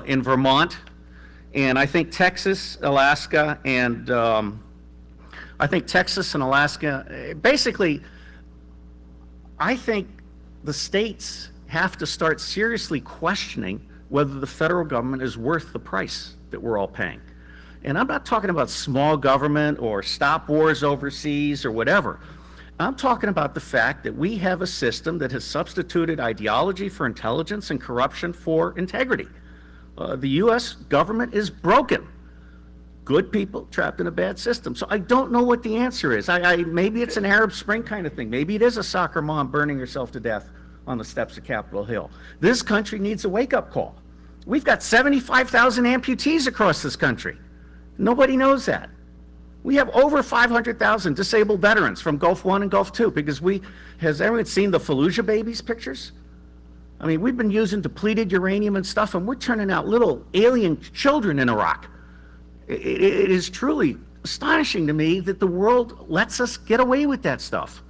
in Vermont, and I think Texas, Alaska, and basically, I think the states have to start seriously questioning whether the federal government is worth the price that we're all paying. And I'm not talking about small government or stop wars overseas or whatever. I'm talking about the fact that we have a system that has substituted ideology for intelligence and corruption for integrity. The U.S. government is broken. Good people trapped in a bad system. So I don't know what the answer is. Maybe it's an Arab Spring kind of thing. Maybe it is a soccer mom burning herself to death on the steps of Capitol Hill. This country needs a wake-up call. We've got 75,000 amputees across this country. Nobody knows that. We have over 500,000 disabled veterans from Gulf War and Gulf II because has everyone seen the Fallujah babies pictures? I mean, we've been using depleted uranium and stuff, and we're turning out little alien children in Iraq. It is truly astonishing to me that the world lets us get away with that stuff.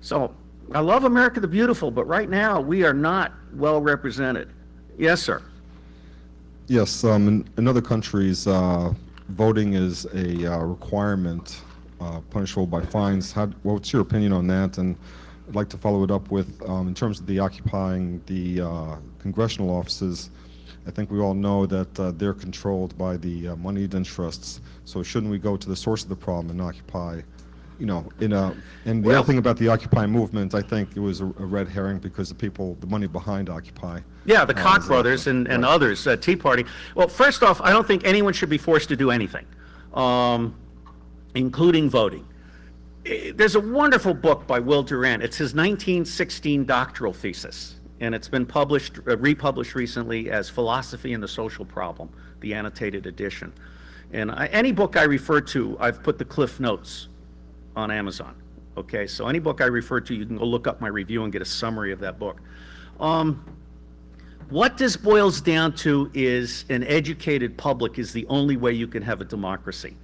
So I love America the Beautiful, but right now we are not well represented. Yes, sir. Yes, in other countries, voting is a requirement punishable by fines. What's your opinion on that? And I'd like to follow it up with, in terms of the occupying the congressional offices, I think we all know that they're controlled by the moneyed interests. So shouldn't we go to the source of the problem and occupy, you know, and the other thing about the Occupy movement, I think it was a red herring because the money behind Occupy. Yeah, the Koch brothers and others, Tea Party. Well, first off, I don't think anyone should be forced to do anything, including voting. There's a wonderful book by Will Durant. It's his 1916 doctoral thesis, and it's been republished recently as Philosophy and the Social Problem, the annotated edition. And any book I refer to, I've put the Cliff Notes on Amazon. Okay, so any book I refer to, you can go look up my review and get a summary of that book. What this boils down to is an educated public is the only way you can have a democracy.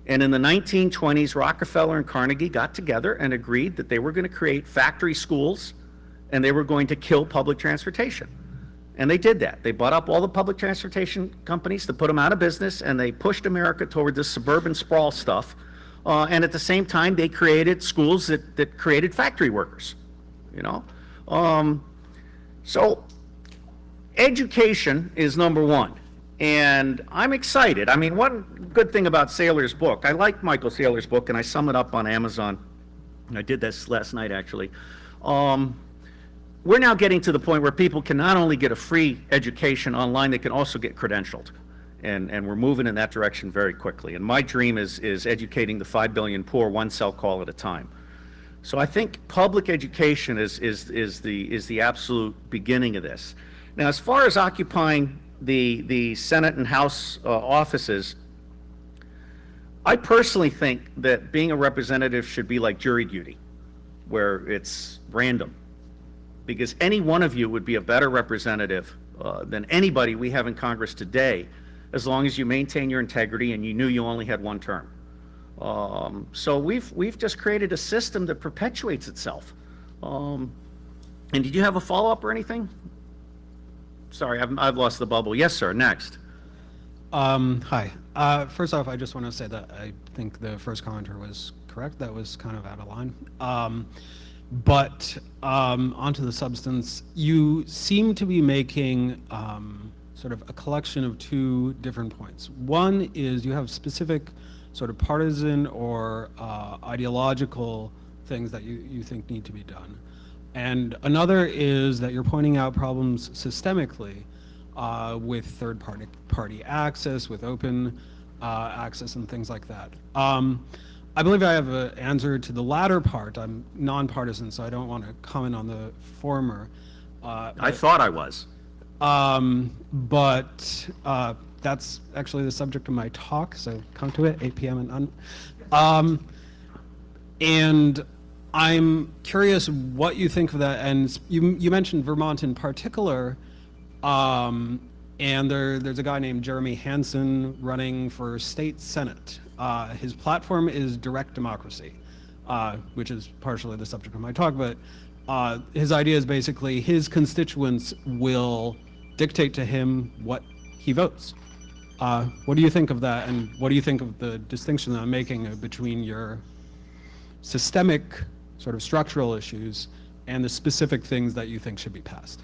And in the 1920s, Rockefeller and Carnegie got together and agreed that they were going to create factory schools and they were going to kill public transportation. And they did that. They bought up all the public transportation companies to put them out of business, and they pushed America toward this suburban sprawl stuff. And at the same time, they created schools that created factory workers, you know? So education is number one. And I'm excited. I mean, one good thing about Saylor's book, I like Michael Saylor's book, and I sum it up on Amazon. I did this last night, actually. We're now getting to the point where people can not only get a free education online, they can also get credentialed. And we're moving in that direction very quickly. And my dream is educating the 5 billion poor one cell call at a time. So I think public education is the absolute beginning of this. Now, as far as occupying the Senate and House offices, I personally think that being a representative should be like jury duty, where it's random. Because any one of you would be a better representative than anybody we have in Congress today, as long as you maintain your integrity and you knew you only had one term. So we've just created a system that perpetuates itself. And did you have a follow-up or anything? Sorry, I've lost the bubble. Yes, sir. Next. Hi. First off, I just want to say that I think the first commenter was correct. That was kind of out of line. But onto the substance, you seem to be making sort of a collection of two different points. One is you have specific sort of partisan or ideological things that you think need to be done. And another is that you're pointing out problems systemically with third-party access, with open access and things like that. I believe I have an answer to the latter part. I'm nonpartisan, so I don't want to comment on the former. I thought I was. But that's actually the subject of my talk, so come to it, 8 p.m. And I'm curious what you think of that. And you mentioned Vermont in particular, and there's a guy named Jeremy Hansen running for state senate. His platform is direct democracy, which is partially the subject of my talk, but his idea is basically his constituents will dictate to him what he votes. What do you think of that, and what do you think of the distinction that I'm making between your systemic sort of structural issues and the specific things that you think should be passed?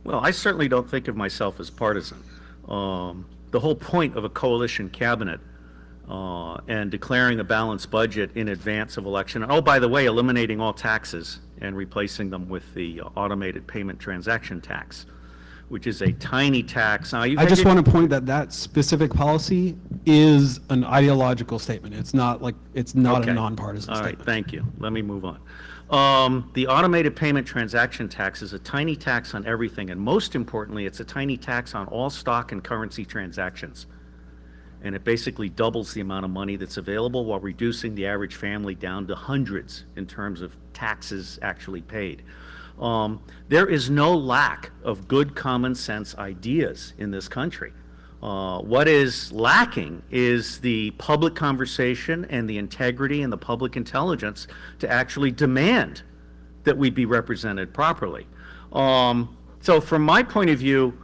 Well, I certainly don't think of myself as partisan. The whole point of a coalition cabinet and declaring a balanced budget in advance of election, and oh, by the way, eliminating all taxes and replacing them with the automated payment transaction tax, which is a tiny tax. Now, I just want to point that specific policy is an ideological statement. It's not Okay. a nonpartisan All right, statement. thank you. Let me move on. The automated payment transaction tax is a tiny tax on everything, and most importantly, it's a tiny tax on all stock and currency transactions. And it basically doubles the amount of money that's available while reducing the average family down to hundreds in terms of taxes actually paid. There is no lack of good common sense ideas in this country. What is lacking is the public conversation and the integrity and the public intelligence to actually demand that we be represented properly. So from my point of view,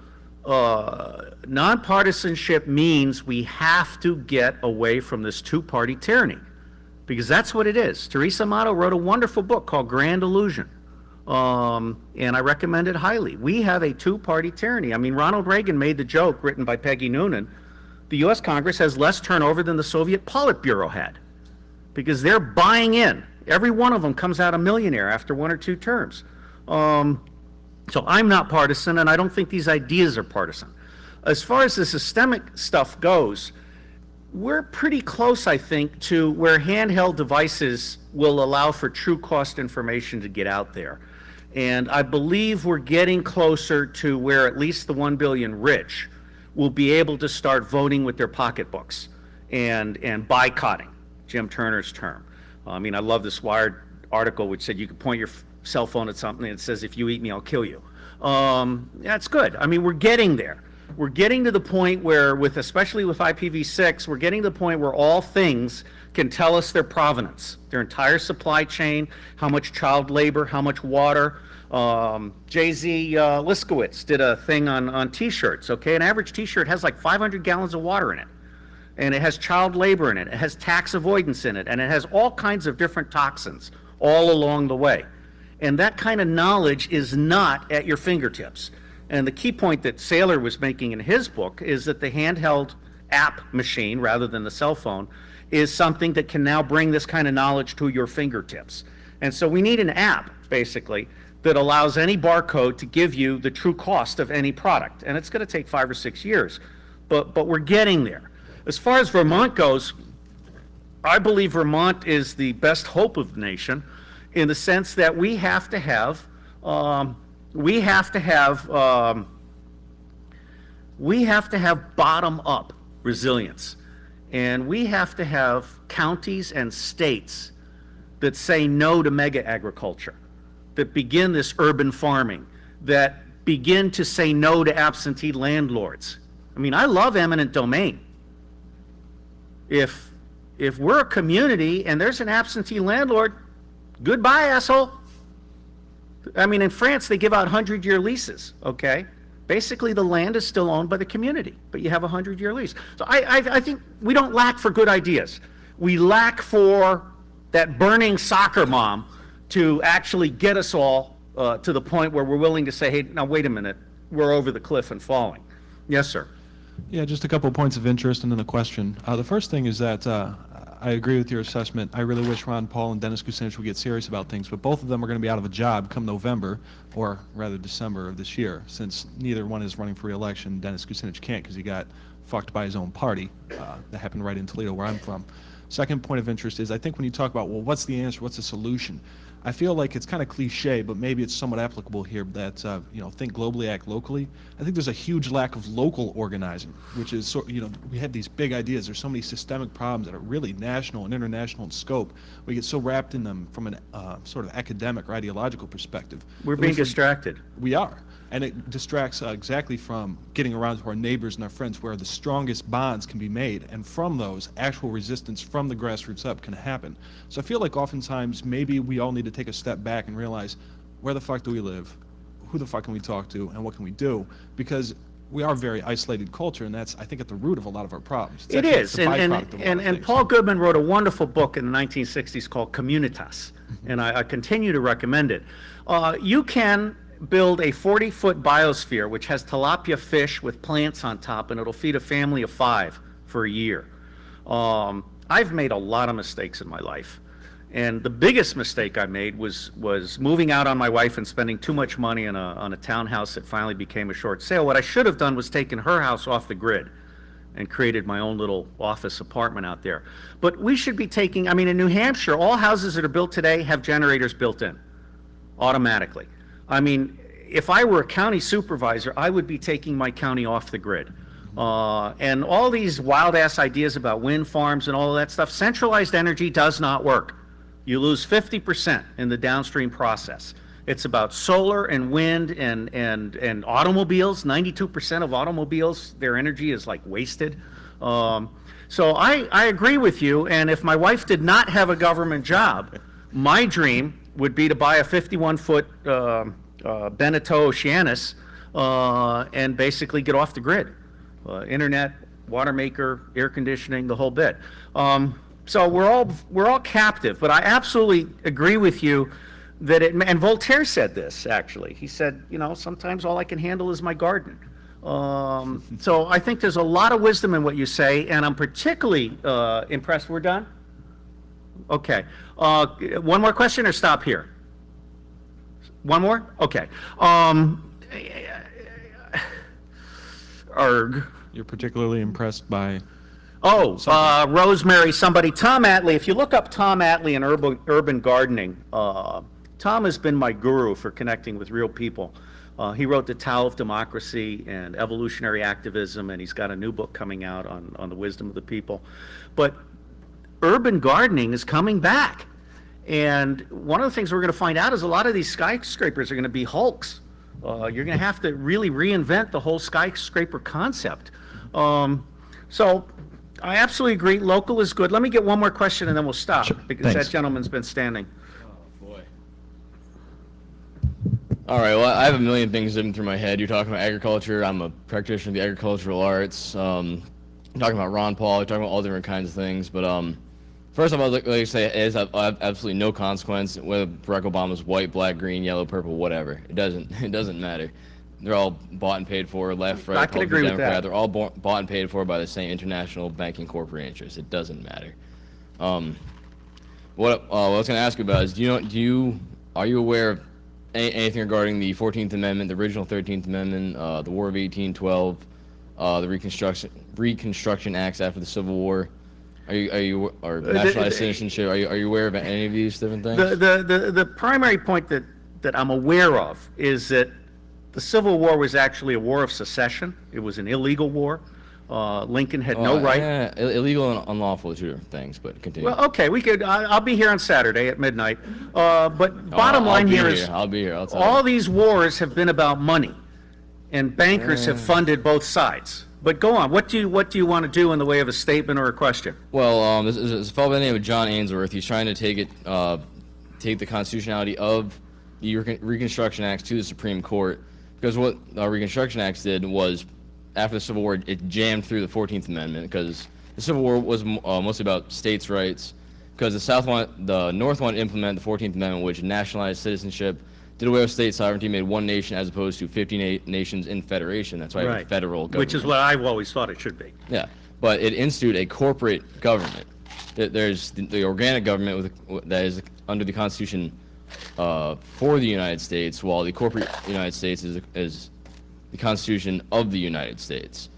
nonpartisanship means we have to get away from this two-party tyranny, because that's what it is. Teresa Amato wrote a wonderful book called Grand Illusion. And I recommend it highly. We have a two-party tyranny. I mean, Ronald Reagan made the joke, written by Peggy Noonan, the U.S. Congress has less turnover than the Soviet Politburo had, because they're buying in. Every one of them comes out a millionaire after 1 or 2 terms. So I'm not partisan, and I don't think these ideas are partisan. As far as the systemic stuff goes, we're pretty close, I think, to where handheld devices will allow for true cost information to get out there. And I believe we're getting closer to where at least the 1 billion rich will be able to start voting with their pocketbooks and boycotting, Jim Turner's term. I mean, I love this Wired article which said you could point your cell phone at something and it says, if you eat me, I'll kill you. That's good. I mean, we're getting there. We're getting to the point where, especially with IPv6, we're getting to the point where all things can tell us their provenance, their entire supply chain, how much child labor, how much water. Jay-Z Liskowitz did a thing on T-shirts, okay? An average T-shirt has like 500 gallons of water in it, and it has child labor in it, it has tax avoidance in it, and it has all kinds of different toxins all along the way. And that kind of knowledge is not at your fingertips. And the key point that Saylor was making in his book is that the handheld app machine, rather than the cell phone, is something that can now bring this kind of knowledge to your fingertips. And so we need an app, basically, that allows any barcode to give you the true cost of any product. And it's going to take 5 or 6 years, but we're getting there. As far as Vermont goes, I believe Vermont is the best hope of the nation, in the sense that we have to have We have to have bottom-up resilience. And we have to have counties and states that say no to mega agriculture, that begin this urban farming, that begin to say no to absentee landlords. I mean, I love eminent domain. If we're a community and there's an absentee landlord, goodbye, asshole. I mean, in France, they give out 100-year leases, okay? Basically, the land is still owned by the community, but you have a 100-year lease. So I think we don't lack for good ideas. We lack for that burning soccer mom to actually get us all to the point where we're willing to say, hey, now wait a minute, we're over the cliff and falling. Yes, sir. Yeah, just a couple of points of interest and then a question. The first thing is that I agree with your assessment. I really wish Ron Paul and Dennis Kucinich would get serious about things, but both of them are going to be out of a job come November, or rather December of this year, since neither one is running for re-election. Dennis Kucinich can't because he got fucked by his own party. That happened right in Toledo, where I'm from. Second point of interest is I think when you talk about, well, what's the answer, what's the solution? I feel like it's kind of cliche, but maybe it's somewhat applicable here that, think globally, act locally. I think there's a huge lack of local organizing, which is, we have these big ideas. There's so many systemic problems that are really national and international in scope. We get so wrapped in them from an sort of academic or ideological perspective. We're being distracted. We are. And it distracts exactly from getting around to our neighbors and our friends where the strongest bonds can be made. And from those, actual resistance from the grassroots up can happen. So I feel like oftentimes maybe we all need to take a step back and realize, where the fuck do we live? Who the fuck can we talk to? And what can we do? Because we are a very isolated culture, and that's, I think, at the root of a lot of our problems. It is. And Paul Goodman wrote a wonderful book in the 1960s called Communitas. And I continue to recommend it. You can build a 40-foot biosphere which has tilapia fish with plants on top, and it'll feed a family of 5 for a year. I've made a lot of mistakes in my life, and the biggest mistake I made was moving out on my wife and spending too much money on a townhouse that finally became a short sale. What I should have done was taken her house off the grid and created my own little office apartment out there. But we should be taking, I mean, in New Hampshire, all houses that are built today have generators built in automatically. I mean, if I were a county supervisor, I would be taking my county off the grid. And all these wild-ass ideas about wind farms and all of that stuff, centralized energy does not work. You lose 50% in the downstream process. It's about solar and wind and automobiles. 92% of automobiles, their energy is like wasted. So I agree with you, and if my wife did not have a government job, my dream would be to buy a 51-foot Beneteau Oceanus and basically get off the grid. Internet, water maker, air conditioning, the whole bit. So we're all captive, but I absolutely agree with you that and Voltaire said this, actually. He said, sometimes all I can handle is my garden. So I think there's a lot of wisdom in what you say, and I'm particularly impressed. We're done? Okay. One more question or stop here? One more? Okay. Erg. You're particularly impressed by... Rosemary, somebody. Tom Atlee. If you look up Tom Atlee and urban gardening, Tom has been my guru for connecting with real people. He wrote The Tao of Democracy and Evolutionary Activism, and he's got a new book coming out on the wisdom of the people. But urban gardening is coming back. And one of the things we're going to find out is a lot of these skyscrapers are going to be hulks. You're going to have to really reinvent the whole skyscraper concept. So I absolutely agree. Local is good. Let me get one more question and then we'll stop, because Thanks. that gentleman's been standing. All right, well, I have a million things zipping through my head. You're talking about agriculture. I'm a practitioner of the agricultural arts. You're talking about Ron Paul. You're talking about all different kinds of things. But first of all, like I say, is I have absolutely no consequence whether Barack Obama's white, black, green, yellow, purple, whatever. It doesn't matter. They're all bought and paid for, left, right, I can agree with Democrat. that. They're all bought and paid for by the same international banking corporate interests. It doesn't matter. What I was going to ask you about is, are you aware of anything regarding the 14th Amendment, the original 13th Amendment, the War of 1812, the Reconstruction Acts after the Civil War? Or nationalized citizenship? Are you aware of any of these different things? The primary point that I'm aware of is that The Civil War was actually a war of secession. It was an illegal war. Lincoln had no right. Yeah, illegal and unlawful are two different things, but continue. Well, okay, we could, I'll be here on Saturday at midnight. But bottom I'll line be here is, I'll be here. I'll tell all you. these wars have been about money, and bankers have funded both sides. But go on, what do you want to do in the way of a statement or a question? Well, this is a fellow by the name of John Ainsworth. He's trying to take the constitutionality of the Reconstruction Acts to the Supreme Court, because what the Reconstruction Acts did was, after the Civil War, it jammed through the 14th Amendment, because the Civil War was mostly about states' rights, because the North wanted to implement the 14th Amendment, which nationalized citizenship, did away with state sovereignty, made one nation as opposed to 58 nations in federation. That's why we have a federal government. Which is what I've always thought it should be. Yeah, but it instituted a corporate government. There's the organic government that is under the Constitution for the United States, while the corporate United States is the Constitution of the United States.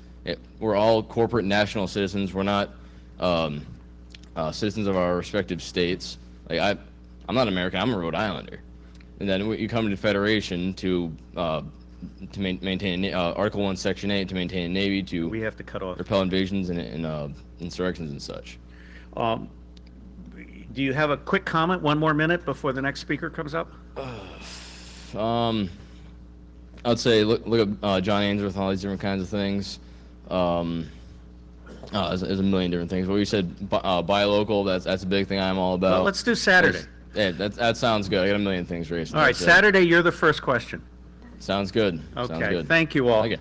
We're all corporate national citizens. We're not citizens of our respective states. Like I'm not American. I'm a Rhode Islander. And then you come to Federation to maintain Article 1, Section 8, to maintain a navy, to We have to cut off. repel invasions and insurrections and such. Do you have a quick comment, 1 more minute before the next speaker comes up? I'd say look at John Ainsworth and all these different kinds of things. There's a million different things. What you said, buy local, that's a big thing I'm all about. Well, let's do Saturday. Yeah, that sounds good. I got a million things racing. All right, Saturday, you're the first question. Sounds good. Sounds Okay, good. thank you all. Okay.